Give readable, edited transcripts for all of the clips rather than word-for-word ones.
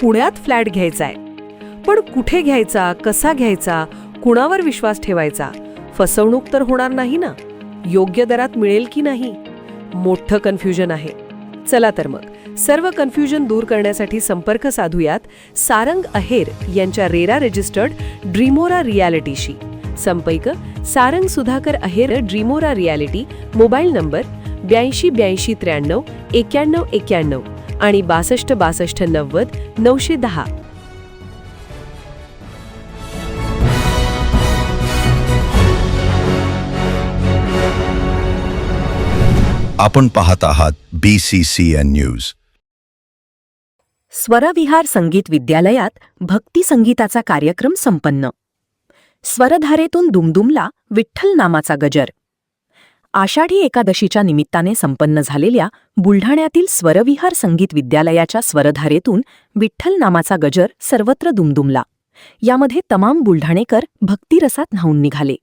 पुण्यात फ्लॅट घ्यायचा आहे. पण कुठे घ्यायचा, कसा घ्यायचा, कुणावर विश्वास ठेवायचा? फसवणूक तर होणार नाही ना? योग्य दरात मिळेल की नाही? मोठं कन्फ्युजन आहे. चला तर मग सर्व कन्फ्युजन दूर करण्यासाठी संपर्क साधूयात सारंग अहेर यांच्या रेरा रजिस्टर्ड ड्रीमोरा रियालिटीशी. संपर्क सारंग सुधाकर अहेर, ड्रीमोरा रियालिटी. मोबाईल नंबर 82 83 93 91 आणि 62 62 90 910. आपण पाहत आहात BCCN न्यूज. स्वरविहार संगीत विद्यालयात भक्ती संगीताचा कार्यक्रम संपन्न. स्वरधारेतून दुमदुमला विठ्ठल नामाचा गजर. आषाढी एकादशीच्या निमित्ताने संपन्न झालेल्या बुलढाण्यातील स्वरविहार संगीत विद्यालयाच्या स्वरधारेतून विठ्ठल नामाचा गजर सर्वत्र दुमदुमला. यामध्ये तमाम बुलढाणेकर भक्तिरसात न्हाऊन निघाले.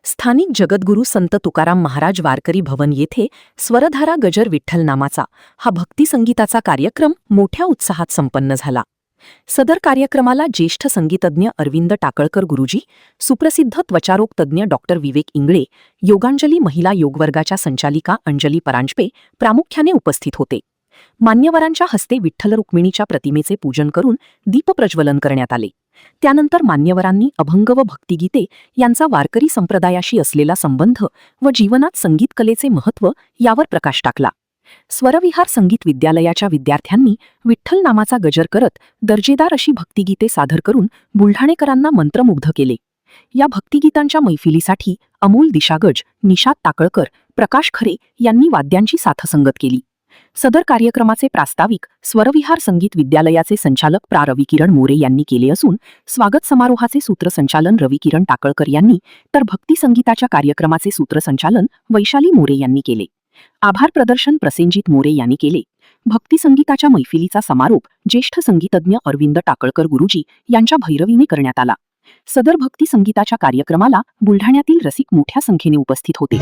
स्थानिक जगद्गुरू संत तुकाराम महाराज वारकरी भवन येथे स्वरधारा गजर विठ्ठल नामाचा हा भक्ती संगीताचा कार्यक्रम मोठ्या उत्साहात संपन्न झाला. सदर कार्यक्रमाला ज्येष्ठ संगीतज्ञ अरविंद टाकळकर गुरुजी, सुप्रसिद्ध त्वचारोग तज्ज्ञ डॉक्टर विवेक इंगळे, योगांजली महिला योगवर्गाच्या संचालिका अंजली परांजपे प्रामुख्याने उपस्थित होते. मान्यवरांच्या हस्ते विठ्ठल रुक्मिणीच्या प्रतिमेचे पूजन करून दीपप्रज्वलन करण्यात आले. त्यानंतर मान्यवरांनी अभंग व भक्तिगीते यांचा वारकरी संप्रदायाशी असलेला संबंध व जीवनात संगीत कलेचे महत्त्व यावर प्रकाश टाकला. स्वरविहार संगीत विद्यालयाच्या विद्यार्थ्यांनी विठ्ठल नामाचा गजर करत दर्जेदार अशी भक्तिगीते सादर करून बुलढाणेकरांना मंत्रमुग्ध केले. या भक्तिगीतांच्या मैफिलीसाठी अमोल दिशागज, निशात टाकळकर, प्रकाश खरे यांनी वाद्यांची साथसंगत केली. सदर कार्यक्रमाचे प्रास्ताविक स्वरविहार संगीत विद्यालयाचे संचालक प्रा. रविकिरण मोरे यांनी केले असून स्वागत समारोहाचे सूत्रसंचालन रविकिरण टाकळकर यांनी, तर भक्ती संगीताच्या कार्यक्रमाचे सूत्रसंचालन वैशाली मोरे यांनी केले. आभार प्रदर्शन प्रसेनजित मोरे यांनी केले. भक्ती संगीताच्या मैफिलीचा समारोप ज्येष्ठ संगीतज्ञ अरविंद टाकळकर गुरुजी यांच्या भैरवीने करण्यात आला. सदर भक्ती संगीताच्या कार्यक्रमाला बुलढाण्यातील रसिक मोठ्या संख्येने उपस्थित होते.